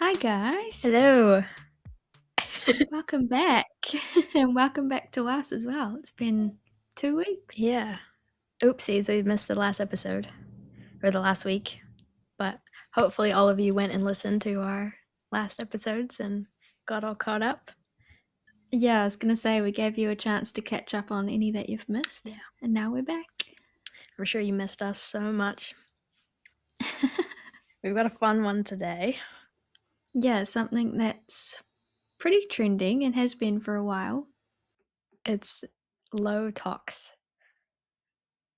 Hi guys, Hello. welcome back, and welcome back to us as well. It's been 2 weeks. Yeah. Oopsies, we missed the last episode, or the last week, but hopefully all of you went and listened to our last episodes and got all caught up. Yeah, I was gonna say we gave you a chance to catch up on any that you've missed, Yeah. and now we're back. I'm sure you missed us so much. We've got a fun one today. Yeah, something that's pretty trending and has been for a while. It's low tox.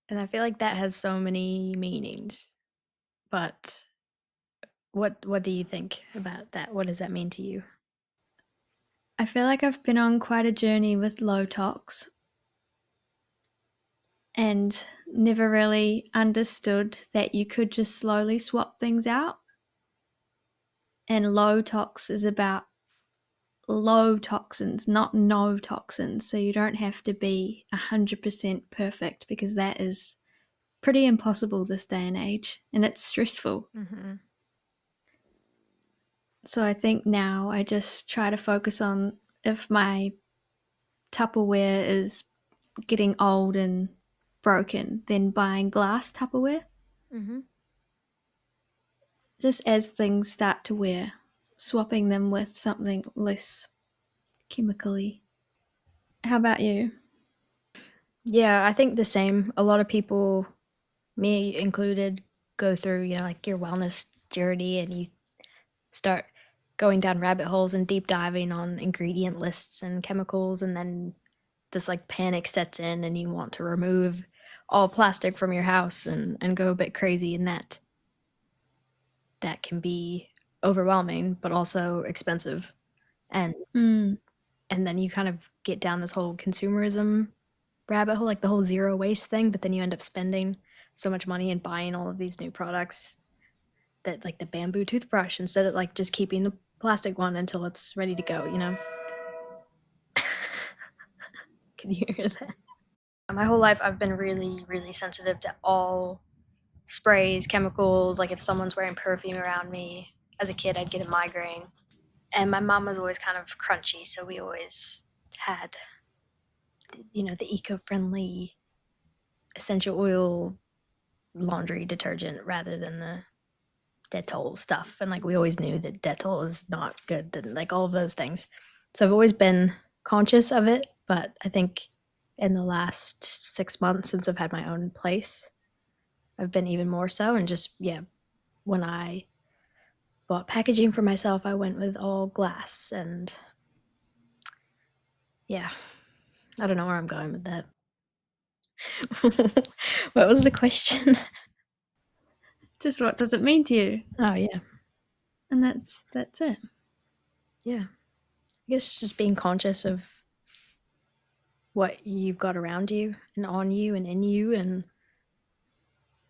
And I feel like that has so many meanings. But what do you think about that? What does that mean to you? I feel like I've been on quite a journey with low tox and never really understood that you could just slowly swap things out. And low tox is about low toxins, not no toxins. So you don't have to be 100% perfect because that is pretty impossible this day and age and it's stressful. Mm-hmm. So I think now I just try to focus on if my Tupperware is getting old and broken, then buying glass Tupperware. Mm-hmm. Just as things start to wear, swapping them with something less chemically. How about you? Yeah, I think the same. A lot of people, me included, go through, like your wellness journey and you start going down rabbit holes and deep diving on ingredient lists and chemicals, and then this like panic sets in and you want to remove all plastic from your house and go a bit crazy, and that can be overwhelming but also expensive. And Mm, and then you kind of get down this whole consumerism rabbit hole, like the whole zero waste thing, but then you end up spending so much money and buying all of these new products, that like the bamboo toothbrush, instead of like just keeping the plastic one until it's ready to go. Can you hear that? My whole life I've been really, really sensitive to all sprays, chemicals. Like if someone's wearing perfume around me, as a kid I'd get a migraine. And my mom was always kind of crunchy, so we always had the eco-friendly essential oil laundry detergent rather than the Dettol stuff. And like we always knew that Dettol is not good and like all of those things. So I've always been conscious of it, but I think in the last 6 months since I've had my own place, I've been even more so. And just, yeah, when I bought packaging for myself, I went with all glass. And yeah, I don't know where I'm going with that. What was the question? just what does it mean to you? Oh, yeah. And that's it. Yeah. I guess it's just being conscious of what you've got around you and on you and in you, and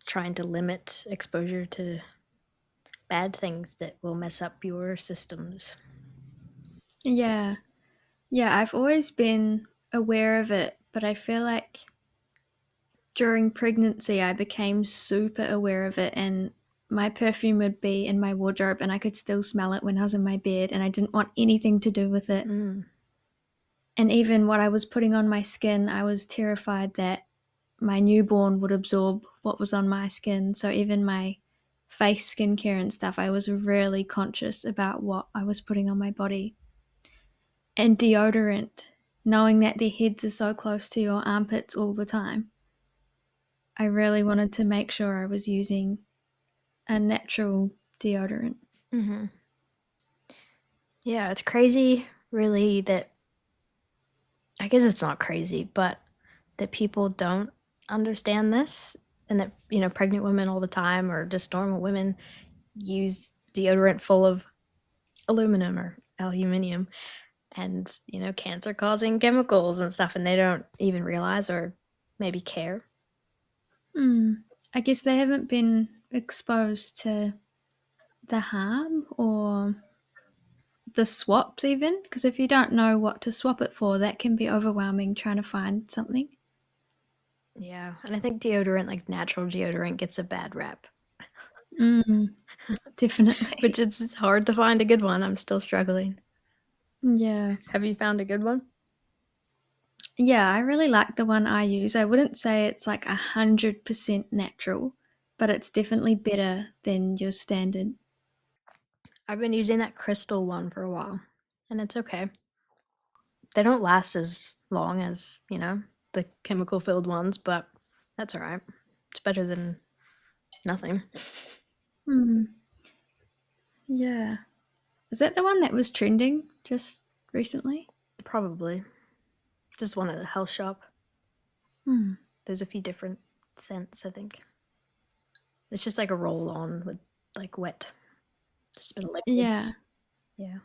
trying to limit exposure to bad things that will mess up your systems. Yeah. Yeah, I've always been aware of it, but I feel like during pregnancy I became super aware of it and my perfume would be in my wardrobe and I could still smell it when I was in my bed and I didn't want anything to do with it. Mm. And even what I was putting on my skin, I was terrified that my newborn would absorb what was on my skin. So even my face skincare and stuff, I was really conscious about what I was putting on my body. And deodorant, knowing that their heads are so close to your armpits all the time. I really wanted to make sure I was using a natural deodorant. Hmm. Yeah, it's crazy, really, that I guess it's not crazy, but that people don't understand this, and that, pregnant women all the time, or just normal women, use deodorant full of aluminum or aluminium and, cancer causing chemicals and stuff, and they don't even realize or maybe care. Hmm. I guess they haven't been exposed to the harm or the swaps, even, because if you don't know what to swap it for, that can be overwhelming trying to find something. Yeah, and I think deodorant, like natural deodorant, gets a bad rap. Mm, which definitely. it's hard to find a good one. I'm still struggling. Yeah. Have you found a good one? Yeah, I really like the one I use. I wouldn't say it's like 100% natural, but it's definitely better than your standard. I've been using that crystal one for a while, and it's okay. They don't last as long as, the chemical filled ones, but that's all right. It's better than nothing. Hmm. Yeah. Is that the one that was trending just recently? Probably. Just one at a health shop. Hmm. There's a few different scents, I think. It's just like a roll on with like wet, just a bit of liquid. Yeah. Yeah.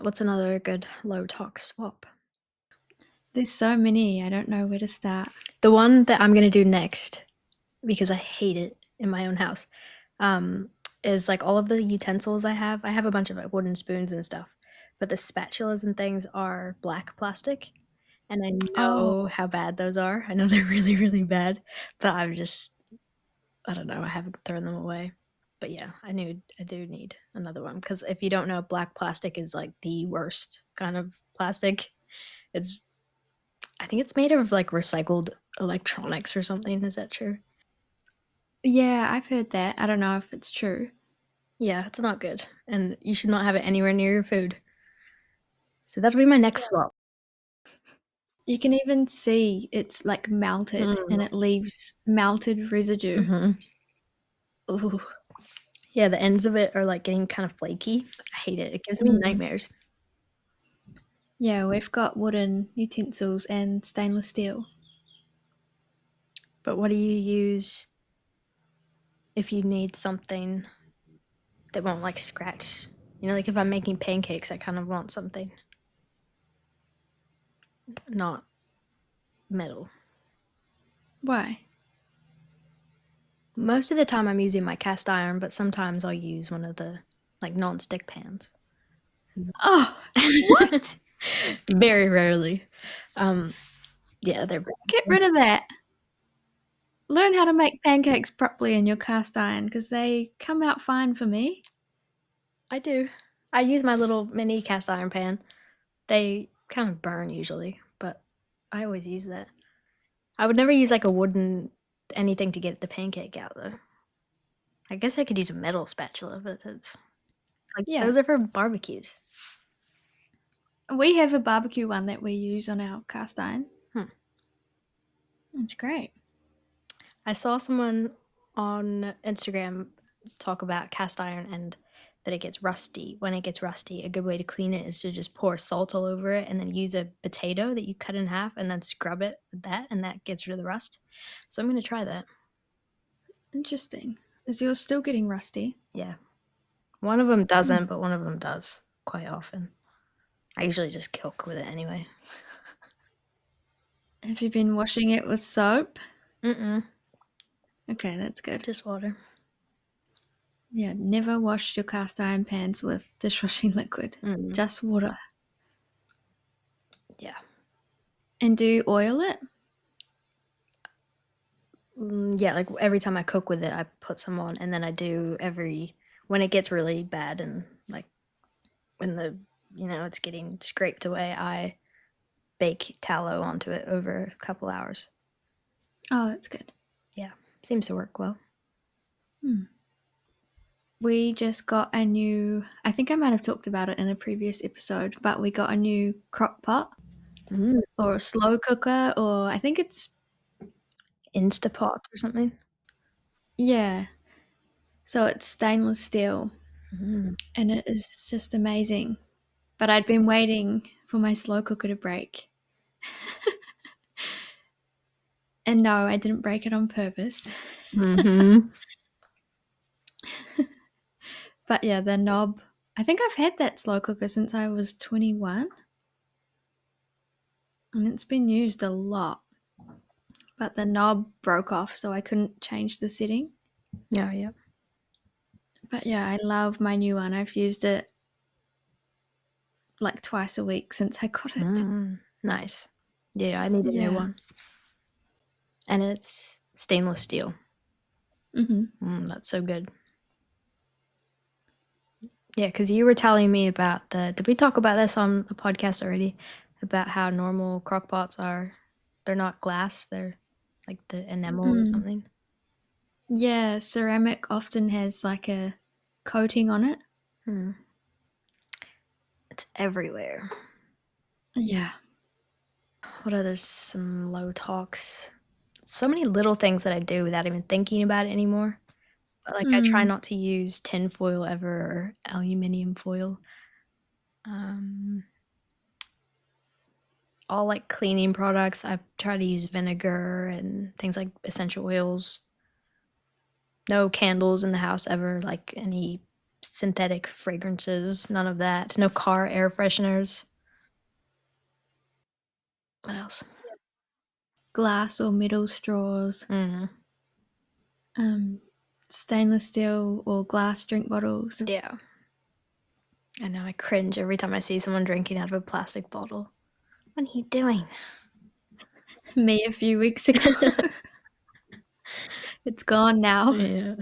What's another good low tox swap? There's so many. I don't know where to start. The one that I'm gonna do next, because I hate it in my own house, um, is like all of the utensils I have. I have a bunch of like wooden spoons and stuff, but the spatulas and things are black plastic, and I know Oh, how bad those are. I know they're really, really bad, but I don't know, I haven't thrown them away. But yeah, I do need another one because if you don't know, black plastic is like the worst kind of plastic. It's I think it's made of like recycled electronics or something. Is that true? yeah, I've heard that. I don't know if it's true. Yeah, it's not good, and you should not have it anywhere near your food. So that'll be my next Yeah. swap. You can even see it's like melted Mm, and it leaves melted residue. mhm. Ooh. Yeah, the ends of it are like getting kind of flaky. I hate it. It gives me Mm. nightmares. Yeah, we've got wooden utensils and stainless steel. But what do you use if you need something that won't like scratch? Like if I'm making pancakes, I kind of want something not metal. Why? Most of the time I'm using my cast iron, but sometimes I'll use one of the like non-stick pans. Oh, what? Very rarely. Um, yeah, they're Get bad. rid of that. Learn how to make pancakes properly in your cast iron because they come out fine for me. I do. I use my little mini cast iron pan. They kind of burn usually, but I always use that. I would never use like a wooden anything to get the pancake out though. I guess I could use a metal spatula, but that's like Yeah, those are for barbecues. we have a barbecue one that we use on our cast iron. Hmm. It's great. I saw someone on Instagram talk about cast iron and that it gets rusty. When it gets rusty, a good way to clean it is to just pour salt all over it and then use a potato that you cut in half and then scrub it with that, and that gets rid of the rust. So I'm going to try that. Interesting. Is yours still getting rusty? Yeah. One of them Hmm. doesn't, but one of them does quite often. I usually just cook with it anyway. Have you been washing it with soap? Mm-mm. Okay, that's good. Just water. Yeah, never wash your cast iron pans with dishwashing liquid. Mm. Just water. Yeah. And do you oil it? Yeah, like every time I cook with it, I put some on, and then I do when it gets really bad and like when it's getting scraped away, I bake tallow onto it over a couple hours. Oh, that's good. Yeah, seems to work well. Hmm. We just got a new, I think I might have talked about it in a previous episode, but we got a new crock pot Mm. or a slow cooker, or I think it's, Instapot or something. yeah. So it's stainless steel Mm. and it is just amazing. But I'd been waiting for my slow cooker to break. And no, I didn't break it on purpose. Mm-hmm. But yeah, the knob, I think I've had that slow cooker since I was 21 and it's been used a lot. But the knob broke off, so I couldn't change the setting. Yeah, yeah. But yeah, I love my new one. I've used it like twice a week since I got it. Mm. Nice. Yeah, I need a new Yeah. one, and it's stainless steel. That's so good. Yeah, because you were telling me about did we talk about this on the podcast already? About how normal crock pots are, they're not glass, they're like the enamel or Mm. something. Yeah, ceramic often has like a coating on it. Hmm. It's everywhere. Yeah. What are some low talks? So many little things that I do without even thinking about it anymore. But like I try Mm. not to use tin foil ever or aluminum foil. Um, all like cleaning products, I try to use vinegar and things like essential oils. No candles in the house ever, like any synthetic fragrances, none of that. No car air fresheners. What else? Glass or metal straws. Mm, Um, Stainless steel or glass drink bottles. yeah. I know, I cringe every time I see someone drinking out of a plastic bottle. What are you doing? Me a few weeks ago. It's gone now. Yeah.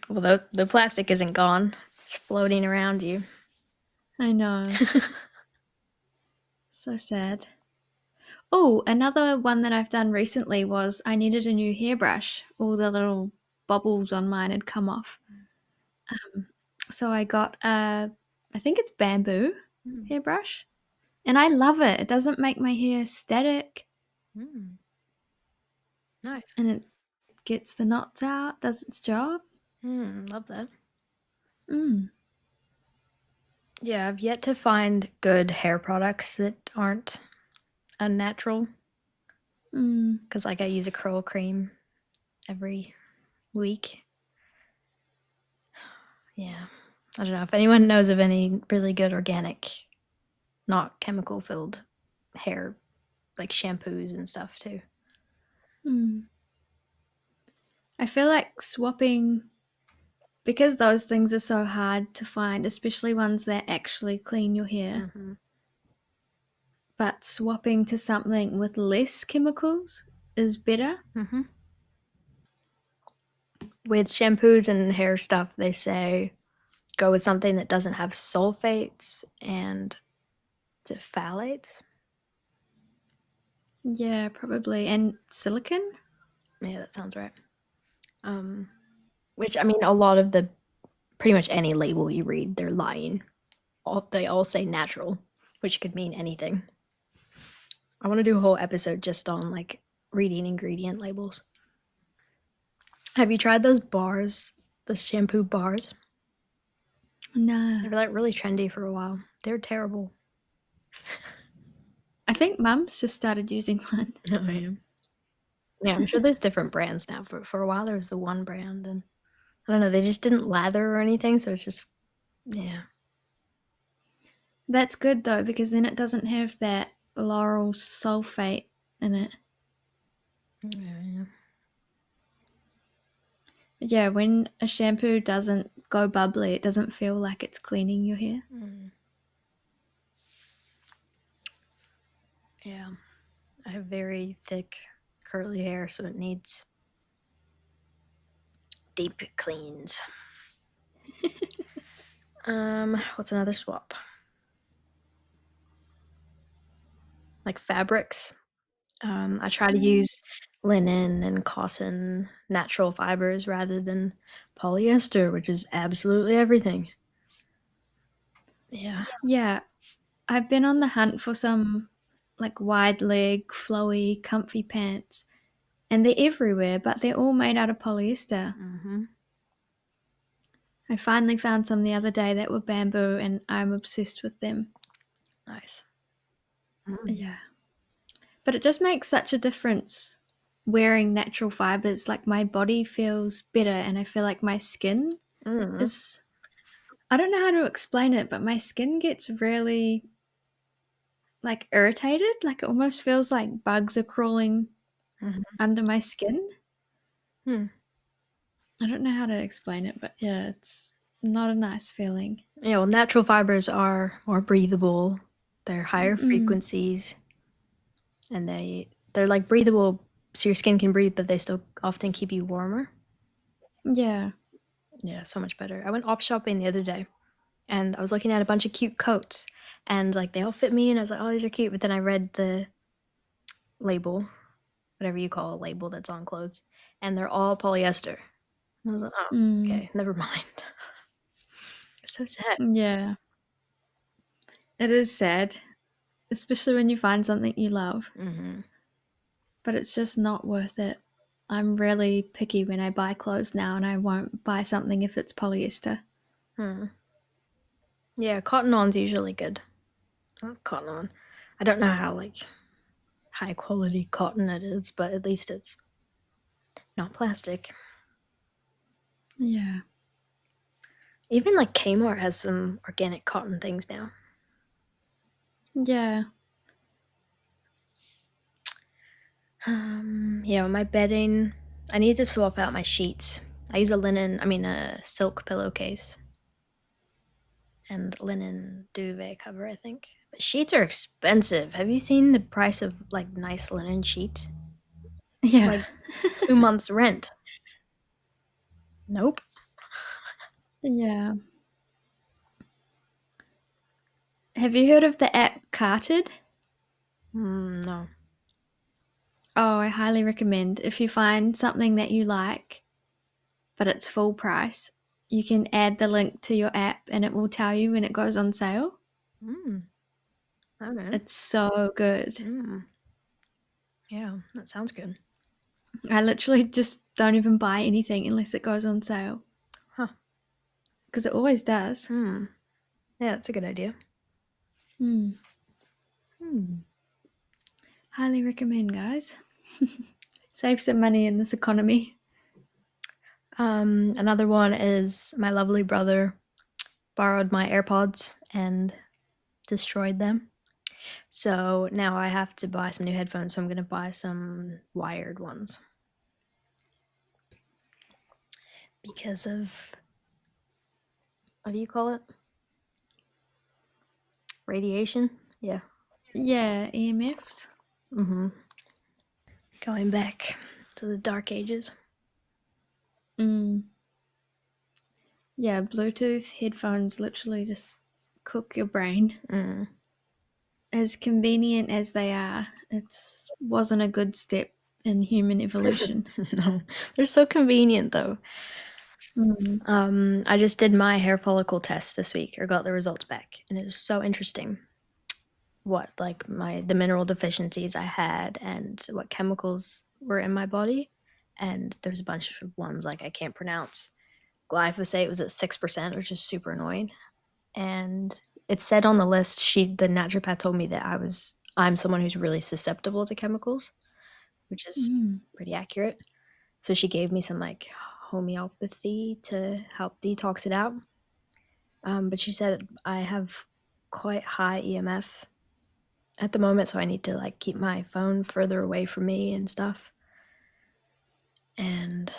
Well, the plastic isn't gone. It's floating around you. I know. So sad. Oh, another one that I've done recently was I needed a new hairbrush. All the little bubbles on mine had come off. So I got I think it's bamboo Mm, hairbrush. And I love it. It doesn't make my hair static mm, nice. and it gets the knots out, does its job. Love that. Mm. Yeah, I've yet to find good hair products that aren't unnatural. Mm. Because, like, I use a curl cream every week. Yeah. I don't know if anyone knows of any really good organic, not chemical filled hair, like shampoos and stuff, too. Mm. I feel like swapping, because those things are so hard to find, especially ones that actually clean your hair, Mm-hmm. but swapping to something with less chemicals is better. Mm-hmm. With shampoos and hair stuff, they say go with something that doesn't have sulfates and is it phthalates? Yeah, probably. And silicon? Yeah, that sounds right. Um, which I mean, a lot of pretty much any label you read, they're lying. They all say natural, which could mean anything. I want to do a whole episode just on like reading ingredient labels. Have you tried those bars, the shampoo bars? They Nah. were like really trendy for a while. They're terrible. I think mum's just started using one. Oh, yeah. Yeah, I'm sure there's different brands now. For a while, there was the one brand, and I don't know, they just didn't lather or anything, so it's just, yeah. That's good though, because then it doesn't have that lauryl sulfate in it. Yeah. But yeah, when a shampoo doesn't go bubbly, it doesn't feel like it's cleaning your hair. Mm, yeah. I have very thick, curly hair, so it needs deep cleans. What's another swap? Like fabrics. I try to use linen and cotton, natural fibers rather than polyester, which is absolutely everything. Yeah. Yeah, I've been on the hunt for some like wide leg, flowy, comfy pants, and they're everywhere, but they're all made out of polyester. Mm-hmm. I finally found some the other day that were bamboo, and I'm obsessed with them. Nice. Mm. Yeah. But it just makes such a difference wearing natural fibers. Like my body feels better, and I feel like my skin Mm. is. I don't know how to explain it, but my skin gets really like irritated. Like it almost feels like bugs are crawling Mm-hmm. under my skin. Hmm. I don't know how to explain it, but yeah, it's not a nice feeling. Yeah, well, natural fibers are more breathable. They're higher Mm, frequencies, and they're like breathable. so your skin can breathe, but they still often keep you warmer. Yeah. Yeah, so much better. I went op shopping the other day, and I was looking at a bunch of cute coats, and like they all fit me, and I was like, "Oh, these are cute." But then I read the label, whatever you call a label that's on clothes, and they're all polyester. And I was like, "Oh, Mm. okay, never mind." It's so sad. Yeah. It is sad, especially when you find something you love, Mm-hmm. but it's just not worth it. I'm really picky when I buy clothes now, and I won't buy something if it's polyester. Hmm. Yeah, cotton on's usually good. I love cotton on. I don't know how like high quality cotton it is, but at least it's not plastic. Yeah. Even like Kmart has some organic cotton things now. Yeah. Yeah, my bedding, I need to swap out my sheets. I use a silk pillowcase and linen duvet cover, I think. But sheets are expensive. Have you seen the price of like nice linen sheets? Yeah. Like 2 months rent. Nope. Yeah. Have you heard of the app Carted? No. Oh, I highly recommend. If you find something that you like, but it's full price, you can add the link to your app and it will tell you when it goes on sale. Mm, okay. It's so good. Mm, yeah, that sounds good. I literally just don't even buy anything unless it goes on sale Huh. because it always does. Hmm. Yeah, that's a good idea. Mm. Hmm. Highly recommend, guys. Save some money in this economy. Another one is my lovely brother borrowed my AirPods and destroyed them. So now I have to buy some new headphones. So I'm going to buy some wired ones because of what do you call it? Radiation? Yeah. Yeah, EMFs. Mm-hmm. Going back to the dark ages. Mm. Yeah, Bluetooth headphones literally just cook your brain. Mm. As convenient as they are, it wasn't a good step in human evolution. No, they're so convenient though. Mm. I just did my hair follicle test this week, or got the results back, and it was so interesting. What like the mineral deficiencies I had, and what chemicals were in my body, and there's a bunch of ones like I can't pronounce. Glyphosate was at 6%, which is super annoying. And it said on the list, the naturopath told me that I'm someone who's really susceptible to chemicals, which is Mm. pretty accurate. So she gave me some like homeopathy to help detox it out. But she said I have quite high EMF at the moment, so I need to like keep my phone further away from me and stuff. And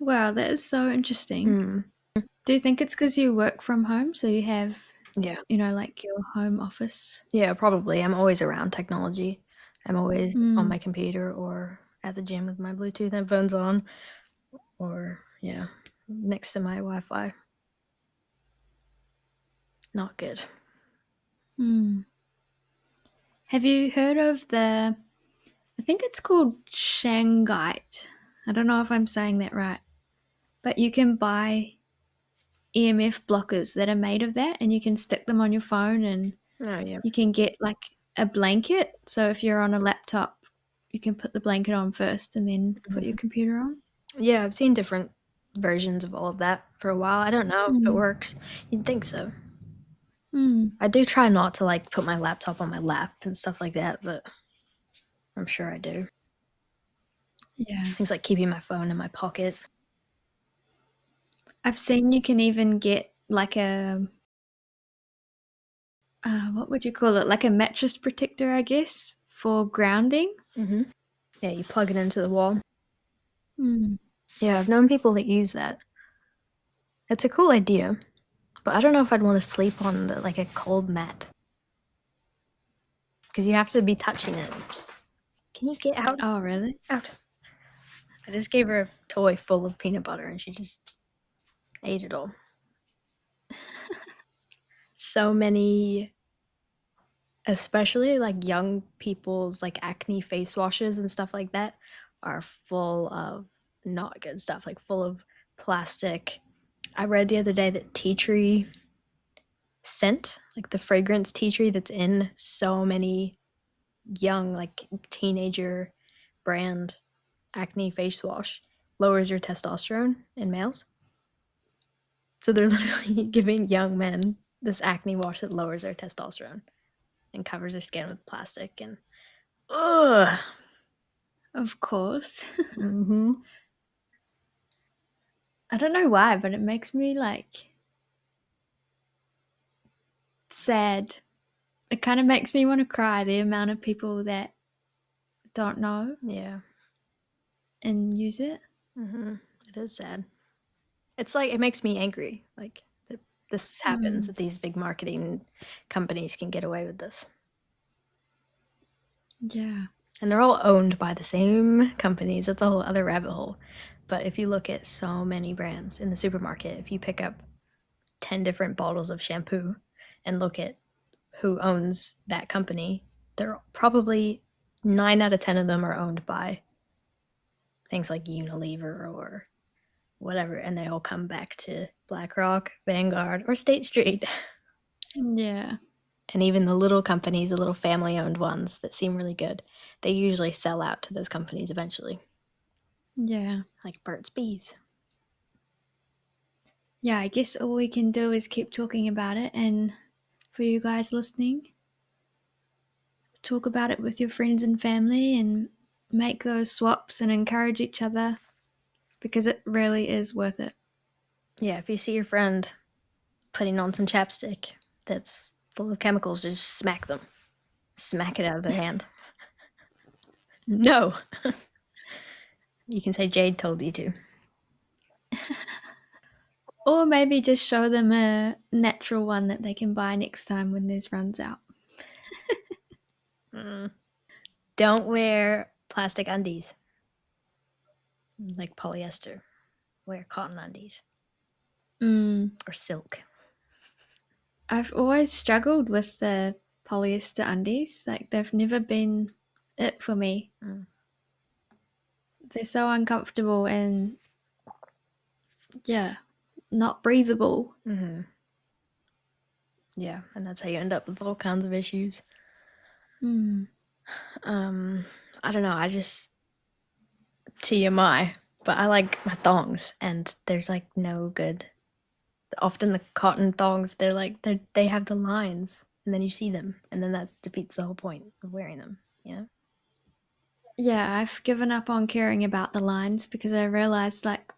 Wow, that is so interesting. mm, Do you think it's because you work from home, so you have, yeah, like your home office? yeah, probably. I'm always around technology. I'm always on Mm. my computer or at the gym with my Bluetooth headphones on, or yeah, next to my Wi-Fi. Not good. Mm. Have you heard of I think it's called Shangite. I don't know if I'm saying that right, but you can buy EMF blockers that are made of that and you can stick them on your phone and Oh yeah. you can get like a blanket. So if you're on a laptop, you can put the blanket on first and then put your Mhm. computer on. Yeah, I've seen different versions of all of that for a while. I don't know if it Mm. works. You'd think so. Mm. I do try not to like put my laptop on my lap and stuff like that, but I'm sure I do. Yeah. Things like keeping my phone in my pocket. I've seen you can even get like what would you call it? Like a mattress protector, I guess, for grounding. Hmm. Yeah, you plug it into the wall. Mm. Yeah, I've known people that use that. It's a cool idea, but I don't know if I'd want to sleep on like a cold mat because you have to be touching it. Can you get out? Oh, really? Out. I just gave her a toy full of peanut butter and she just ate it all. So many, especially like young people's like acne face washes and stuff like that, are full of not good stuff, like full of plastic. I read the other day that tea tree scent, like the fragrance tea tree that's in so many young, like teenager brand acne face wash, lowers your testosterone in males. So they're literally giving young men this acne wash that lowers their testosterone and covers their skin with plastic and ugh. Of course. Mm-hmm. I don't know why, but it makes me like sad. It kind of makes me want to cry, the amount of people that don't know Yeah. and use it. Mm-hmm. It is sad. It's like it makes me angry. Like that this happens Mm, that these big marketing companies can get away with this. yeah. And they're all owned by the same companies. That's a whole other rabbit hole. But if you look at so many brands in the supermarket, if you pick up 10 different bottles of shampoo and look at who owns that company, they're probably 9 out of 10 of them are owned by things like Unilever or whatever. And they all come back to BlackRock, Vanguard, or State Street. Yeah. And even the little companies, the little family owned ones that seem really good, they usually sell out to those companies eventually, Yeah. like Burt's Bees. Yeah, I guess all we can do is keep talking about it, and for you guys listening, talk about it with your friends and family and make those swaps and encourage each other because it really is worth it. Yeah, if you see your friend putting on some chapstick that's full of chemicals, just smack them. Smack it out of their hand. No. You can say Jade told you to. Or maybe just show them a natural one that they can buy next time when theirs runs out. Mm. Don't wear plastic undies like polyester. Wear cotton undies Mm. or silk. I've always struggled with the polyester undies. Like, they've never been it for me. Mm. They're so uncomfortable and, yeah, not breathable. Mm-hmm. Yeah, and that's how you end up with all kinds of issues. Mm. Um, I don't know. I just TMI, but I like my thongs, and there's like no good. Often the cotton thongs, they have the lines, and then you see them, and then that defeats the whole point of wearing them. You know? Yeah, I've given up on caring about the lines because I realized, like,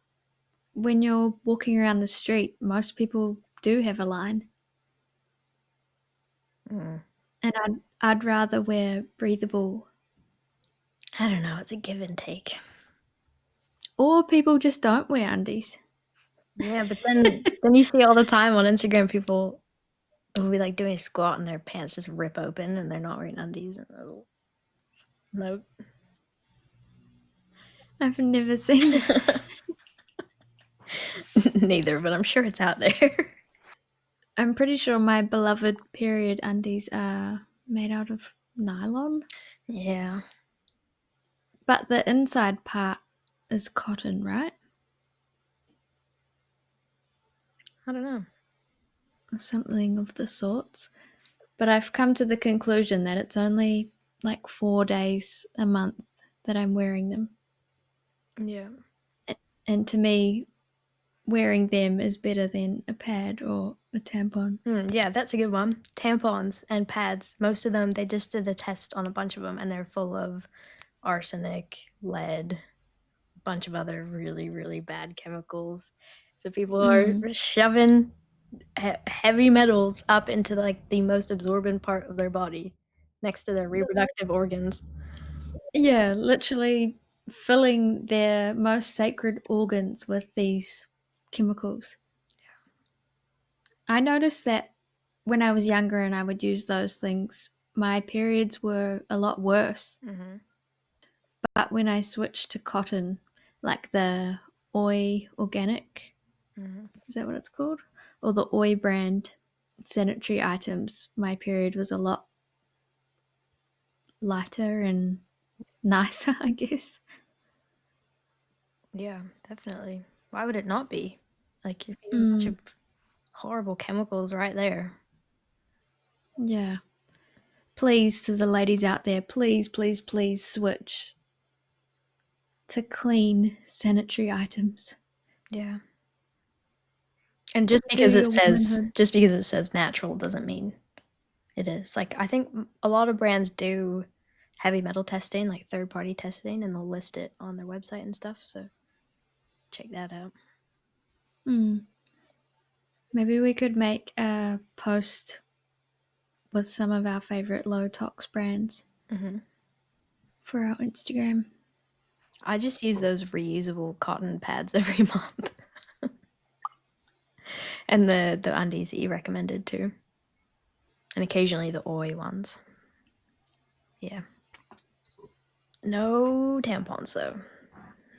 when you're walking around the street, most people do have a line, Mm. and I'd rather wear breathable, I don't know. It's a give and take. or people just don't wear undies. Yeah, but then you see all the time on Instagram people will be like doing a squat and their pants just rip open and they're not wearing undies. And nope. I've never seen that. Neither, but I'm sure it's out there. I'm pretty sure my beloved period undies are made out of nylon, Yeah, but the inside part is cotton, right? I don't know. Or something of the sorts. But I've come to the conclusion that it's only like 4 days a month that I'm wearing them. Yeah. And to me, wearing them is better than a pad or a tampon. Yeah, that's a good one. Tampons and pads. Most of them, they just did a test on a bunch of them, and they're full of arsenic, lead, a bunch of other really, really bad chemicals. So people are Mm. shoving heavy metals up into like the most absorbent part of their body, next to their reproductive organs. Yeah, literally filling their most sacred organs with these chemicals. I noticed that when I was younger and I would use those things, my periods were a lot worse. Mm-hmm. But when I switched to cotton, like the Oi Organic, Mm-hmm. is that what it's called? Or the Oi brand sanitary items, my period was a lot lighter and nicer, I guess. Yeah, definitely. Why would it not be? Like, you're feeding a bunch Mm, of horrible chemicals right there. yeah. Please, to the ladies out there, please, please, please switch to clean sanitary items. Yeah. And Do your womanhood. just because it says natural doesn't mean it is. Like, I think a lot of brands do heavy metal testing, like third party testing, and they'll list it on their website and stuff. So check that out. Mm, maybe we could make a post with some of our favorite low tox brands Hmm. for our Instagram. I just use those reusable cotton pads every month, and the undies that you recommended too, and occasionally the Oi ones. Yeah. No tampons though.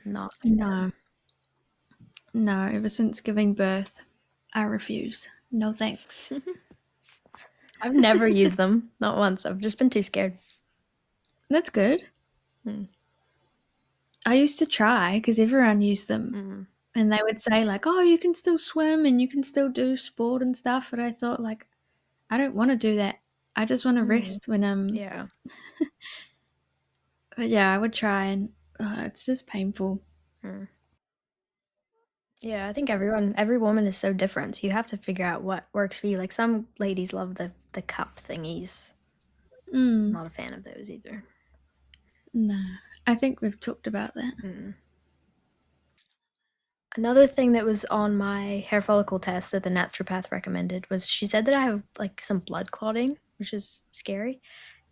Not a fan. No, no, ever since giving birth, I refuse. No thanks. I've never used them. Not once. I've just been too scared. That's good. Mm. I used to try because everyone used them. Mm. And they would say, like, oh, you can still swim and you can still do sport and stuff. But I thought, like, I don't want to do that. I just want to Mm. rest when I'm. Yeah. But yeah, I would try and it's just painful. Mm. Yeah, I think every woman is so different. So you have to figure out what works for you. Like, some ladies love the cup thingies. Mm, Not a fan of those either. no, I think we've talked about that. Mm. Another thing that was on my hair follicle test that the naturopath recommended was, she said that I have like some blood clotting, which is scary,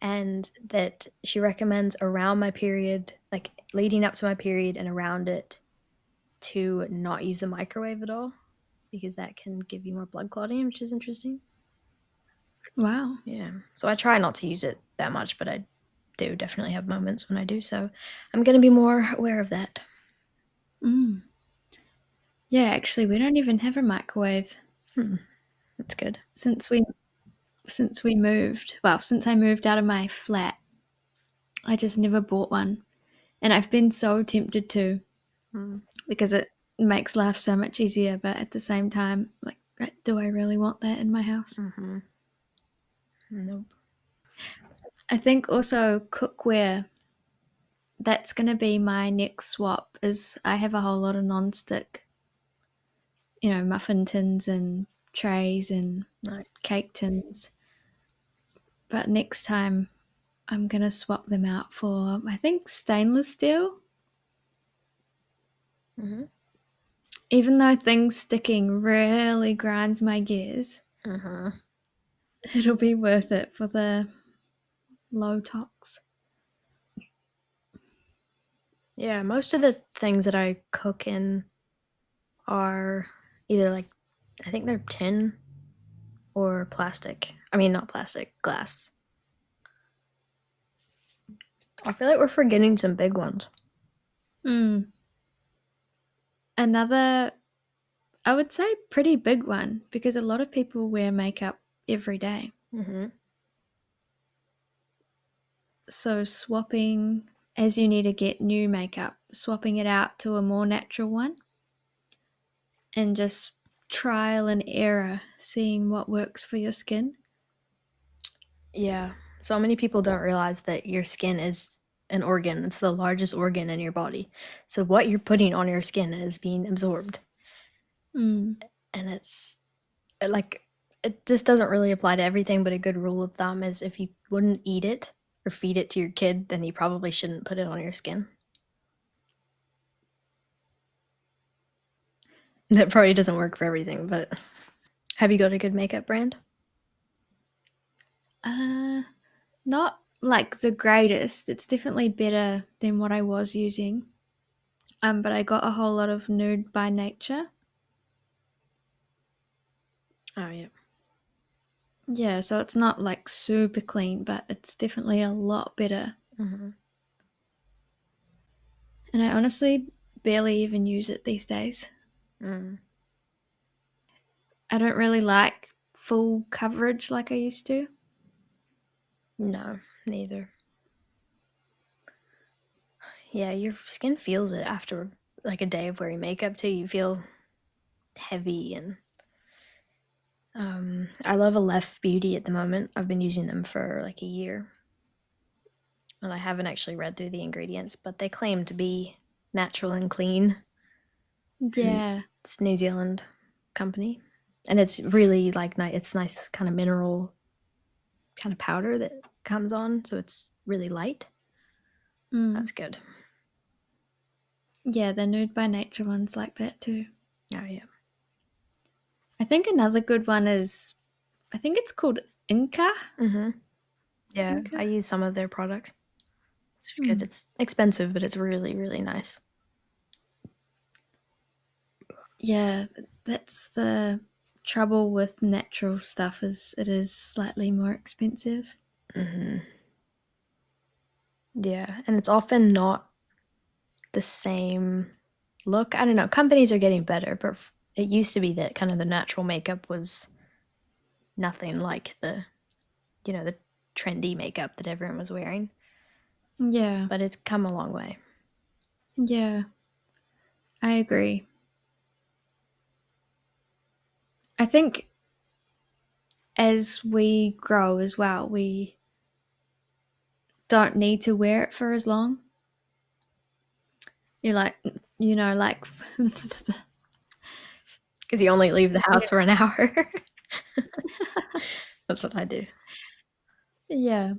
and that she recommends around my period, like leading up to my period and around it, to not use the microwave at all because that can give you more blood clotting, which is interesting. Wow. Yeah. So I try not to use it that much, but I do definitely have moments when I do. So I'm going to be more aware of that. Mm. Yeah, actually, we don't even have a microwave Hmm. That's good. since we moved. Well, since I moved out of my flat, I just never bought one, and I've been so tempted to Mm. because it makes life so much easier. But at the same time, like, do I really want that in my house? Mm-hmm. Nope. I think also cookware. That's gonna be my next swap. Is I have a whole lot of non-stick, muffin tins and trays and Nice. cake tins. But next time I'm gonna swap them out for, I think, stainless steel. Mm-hmm. Even though things sticking really grinds my gears, Mm-hmm. it'll be worth it for the low tox. Yeah, most of the things that I cook in are either like, I think they're tin or plastic. I mean, not plastic, glass. I feel like we're forgetting some big ones. Mm. Another, I would say, pretty big one because a lot of people wear makeup every day. Mm-hmm. So swapping, as you need to get new makeup, swapping it out to a more natural one and just trial and error, seeing what works for your skin. Yeah. So many people don't realize that your skin is an organ. It's the largest organ in your body. So what you're putting on your skin is being absorbed. Mm. And it's like, it just doesn't really apply to everything, but a good rule of thumb is, if you wouldn't eat it or feed it to your kid, then you probably shouldn't put it on your skin. That probably doesn't work for everything, but have you got a good makeup brand? Uh, Not like the greatest. It's definitely better than what I was using. But I got a whole lot of Nude by Nature. Oh, yeah. Yeah, so it's not like super clean, but it's definitely a lot better. Mm-hmm. And I honestly barely even use it these days. Mm. I don't really like full coverage like I used to. No, neither. Yeah, your skin feels it after like a day of wearing makeup too. You feel heavy and I love Aleph Beauty at the moment. I've been using them for like a year. And I haven't actually read through the ingredients, but they claim to be natural and clean. And Yeah. it's New Zealand company. And it's really like it's nice kind of mineral kind of powder that comes on, so it's really light. Mm. That's good. Yeah, the Nude by Nature ones like that too. Oh yeah. I think another good one is, I think it's called Inca. Mm-hmm. Yeah, Inca. I use some of their products. It's good. Mm. It's expensive, but it's really, really nice. Yeah, that's the trouble with natural stuff is it is slightly more expensive. Hmm. Yeah, and it's often not the same look. I don't know. Companies are getting better, but it used to be that kind of the natural makeup was nothing like the trendy makeup that everyone was wearing. Yeah. But it's come a long way. Yeah. I agree. I think as we grow as well, we don't need to wear it for as long. You're like, like, Because you only leave the yeah, house for an hour. That's what I do. yeah.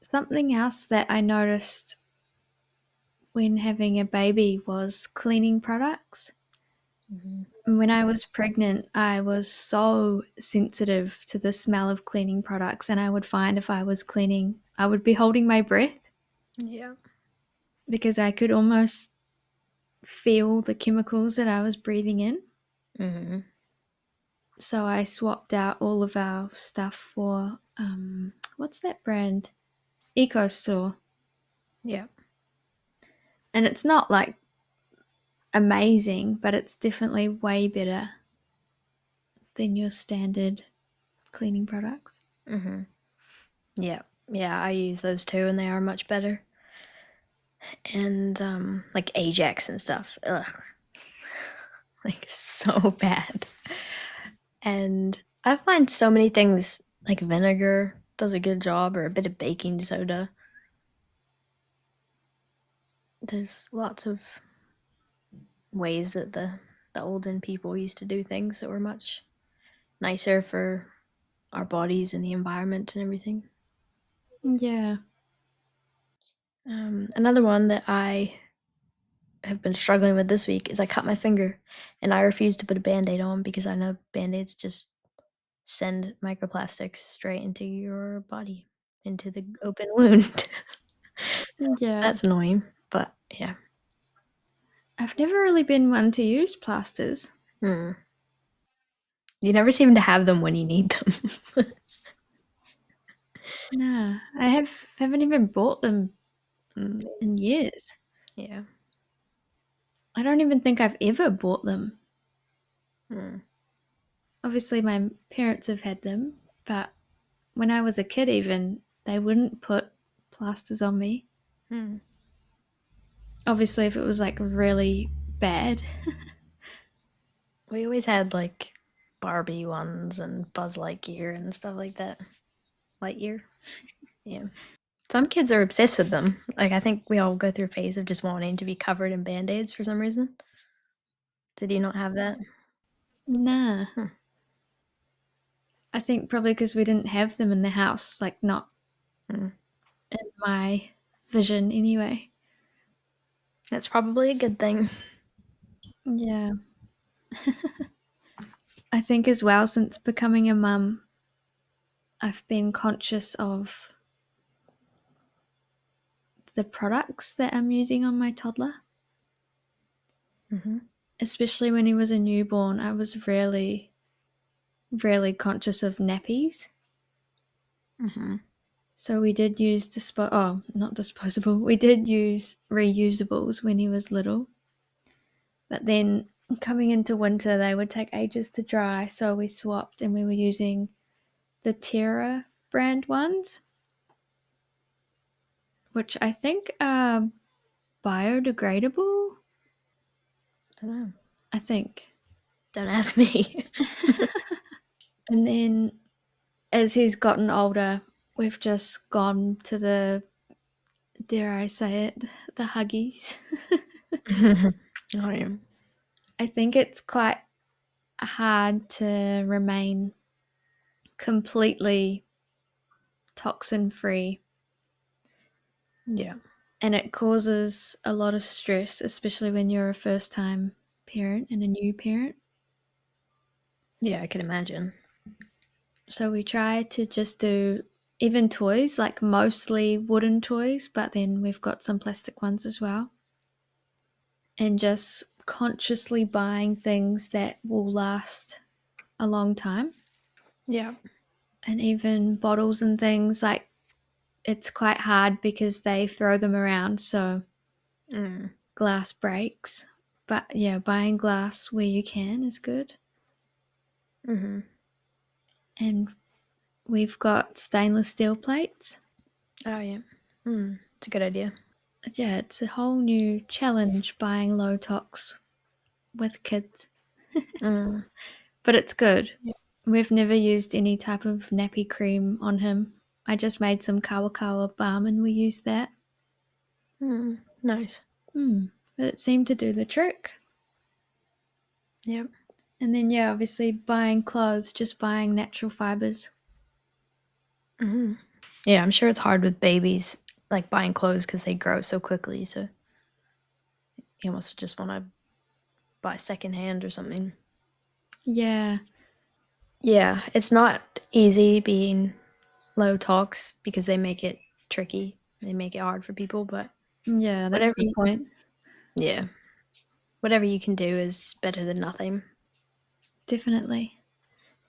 Something else that I noticed when having a baby was cleaning products. Hmm. When I was pregnant, I was so sensitive to the smell of cleaning products, and I would find if I was cleaning, I would be holding my breath Yeah. because I could almost feel the chemicals that I was breathing in. Hmm. So I swapped out all of our stuff for what's that brand? Eco Store. Yeah. And it's not like amazing, but it's definitely way better than your standard cleaning products. Hmm. Yeah. Yeah, I use those too, and they are much better. And like Ajax and stuff. Ugh. Like so bad. And I find so many things like vinegar does a good job, or a bit of baking soda. There's lots of ways that the olden people used to do things that were much nicer for our bodies and the environment and everything. Yeah. Another one that I have been struggling with this week is I cut my finger and I refuse to put a band-aid on because I know band-aids just send microplastics straight into your body, into the open wound. Yeah. That's annoying, but yeah. I've never really been one to use plasters. Hmm. You never seem to have them when you need them. Nah, haven't even bought them Mm, in years. yeah. I don't even think I've ever bought them. Hmm. Obviously, my parents have had them, but when I was a kid, even they wouldn't put plasters on me. Hmm. Obviously, if it was like really bad. We always had like Barbie ones and Buzz Lightyear and stuff like that. Lightyear? Yeah. Some kids are obsessed with them. Like, I think we all go through a phase of just wanting to be covered in band-aids for some reason. Did you not have that? Nah, Hmm. I think probably because we didn't have them in the house, like not Hmm. in my vision anyway. That's probably a good thing. Yeah. I think as well, since becoming a mum, I've been conscious of the products that I'm using on my toddler. Hmm. Especially when he was a newborn, I was really, really conscious of nappies. Hmm. So we did use not disposable. We did use reusables when he was little, but then coming into winter, they would take ages to dry. So we swapped, and we were using the Terra brand ones, which I think are biodegradable. Don't know. I think. Don't ask me. And then as he's gotten older, we've just gone to the, dare I say it, the Huggies. Oh, yeah. I think it's quite hard to remain completely toxin free, Yeah. and it causes a lot of stress, especially when you're a first time parent and a new parent. Yeah, I can imagine. So we try to just do even toys, like mostly wooden toys, but then we've got some plastic ones as well. And just consciously buying things that will last a long time. Yeah. And even bottles and things, like it's quite hard because they throw them around, so Mm. glass breaks. But yeah, buying glass where you can is good. Mhm. And we've got stainless steel plates. Oh, yeah. Mm. It's a good idea. Yeah, it's a whole new challenge buying low tox with kids, Mm. but it's good. Yeah. We've never used any type of nappy cream on him. I just made some kawakawa balm and we used that. Mm. Nice. But it seemed to do the trick. Yep. And then, yeah, obviously buying clothes, just buying natural fibers. Mhm. Yeah, I'm sure it's hard with babies, like, buying clothes because they grow so quickly, so you almost just wanna buy secondhand or something. Yeah, Yeah, it's not easy being low tox because they make it tricky. They make it hard for people, but yeah, that's whatever the you point. yeah, whatever you can do is better than nothing. Definitely.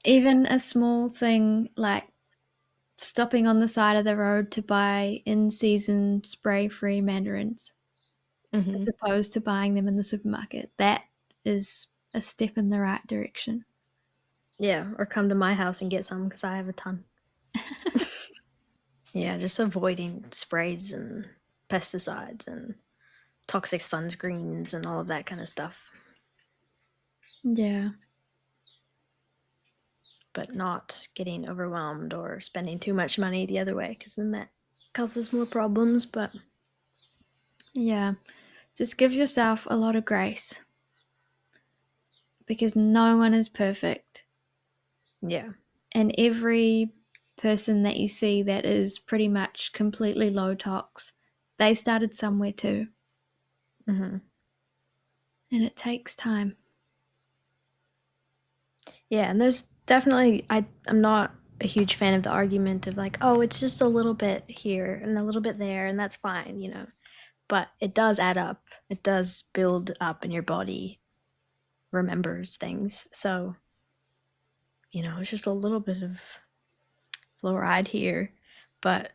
Even a small thing like stopping on the side of the road to buy in season spray free mandarins as Mhm. opposed to buying them in the supermarket. That is a step in the right direction. Yeah, or come to my house and get some because I have a ton. Yeah, just avoiding sprays and pesticides and toxic sunscreens and all of that kinda stuff, Yeah, but not getting overwhelmed or spending too much money the other way because then that causes more problems, but yeah. Just give yourself a lot of grace because no one is perfect. yeah. And every person that you see that is pretty much completely low tox, they started somewhere too. Mhm. And it takes time. Yeah, and there's definitely I'm not a huge fan of the argument of like, "Oh, it's just a little bit here and a little bit there, and that's fine," you know? But it does add up. It does build up, and your body remembers things. So, it's just a little bit of fluoride here, but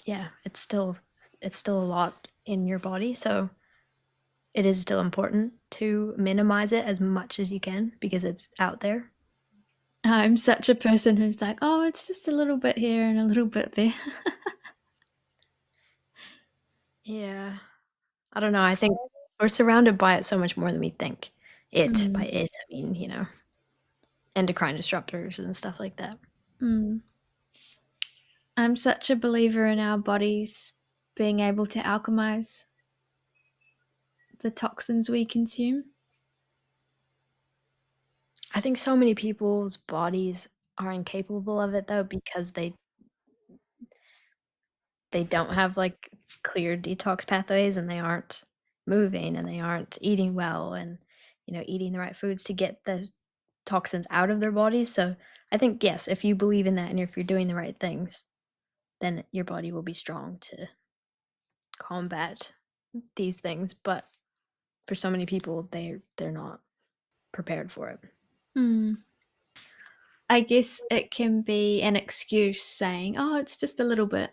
yeah, it's still a lot in your body, so it is still important to minimize it as much as you can because it's out there. I'm such a person who's like, oh, it's just a little bit here and a little bit there. Yeah. I don't know, I think we're surrounded by it so much more than we think. By Mm, it, I mean, endocrine disruptors and stuff like that. mm. I'm such a believer in our bodies being able to alchemize the toxins we consume. I think so many people's bodies are incapable of it though because they don't have, like, clear detox pathways and they aren't moving and they aren't eating well and, eating the right foods to get the toxins out of their bodies, so I think, yes, if you believe in that and if you're doing the right things, then your body will be strong to combat these things, but for so many people, they're not prepared for it. Mm. I guess it can be an excuse saying, "Oh, it's just a little bit."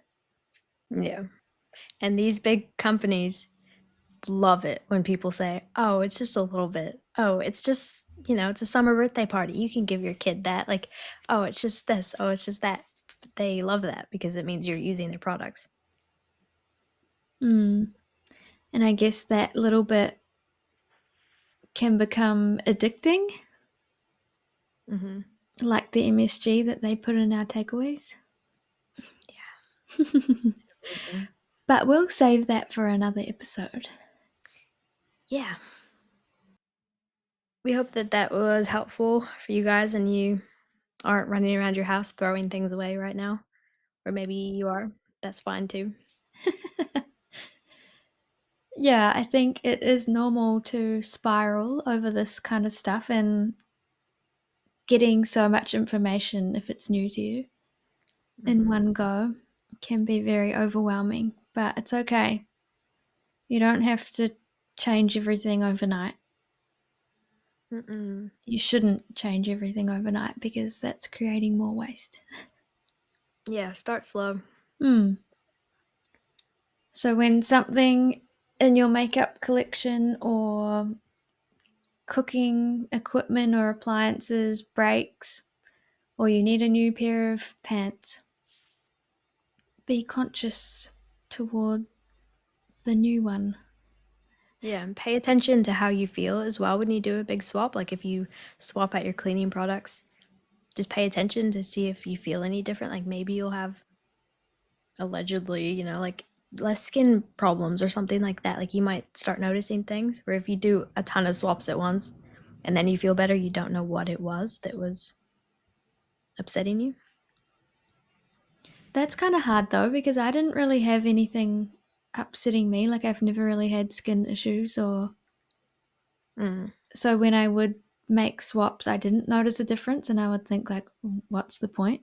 Yeah. And these big companies love it when people say, "Oh, it's just a little bit. Oh, it's just, it's a summer birthday party. You can give your kid that." Like, "Oh, it's just this. Oh, it's just that." But they love that because it means you're using their products. Mm. And I guess that little bit can become addicting, Mhm. like the MSG that they put in our takeaways. Yeah, amazing. But we'll save that for another episode. Yeah. We hope that that was helpful for you guys and you aren't running around your house throwing things away right now. Or maybe you are. That's fine too. Yeah, I think it is normal to spiral over this kind of stuff, and getting so much information, if it's new to you, in Mhm. one go can be very overwhelming, but it's okay. You don't have to change everything overnight. Mm-mm. You shouldn't change everything overnight because that's creating more waste. Yeah, start slow. Hmm. So when something in your makeup collection or cooking equipment or appliances breaks, or you need a new pair of pants, be conscious toward the new one. Yeah, and pay attention to how you feel as well when you do a big swap. Like if you swap out your cleaning products, just pay attention to see if you feel any different. Like maybe you'll have allegedly, like less skin problems or something like that. Like you might start noticing things where if you do a ton of swaps at once and then you feel better, you don't know what it was that was upsetting you. That's kind of hard though because I didn't really have anything upsetting me. Like I've never really had skin issues, or Mm. so when I would make swaps, I didn't notice a difference, and I would think like, what's the point?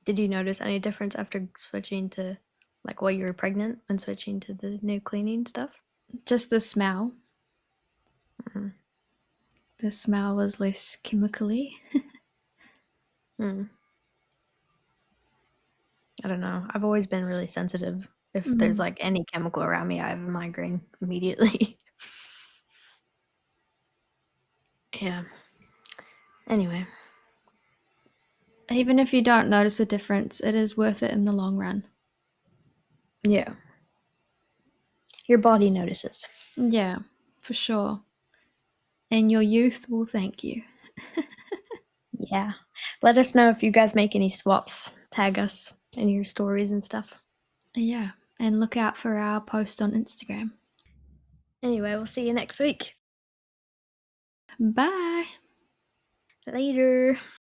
Did you notice any difference after switching to like while you were pregnant when switching to the new cleaning stuff? Just the smell. Mm. The smell was less chemically. Mm. I don't know. I've always been really sensitive. If there's Mm. like any chemical around me, I have a migraine immediately. Yeah. Anyway, Even if you don't notice a difference, it is worth it in the long run. yeah. Your body notices. Yeah, for sure. And your youth will thank you. Yeah. Let us know if you guys make any swaps. Tag us in your stories and stuff. Yeah, and look out for our post on Instagram. Anyway, we'll see you next week. Bye. Later.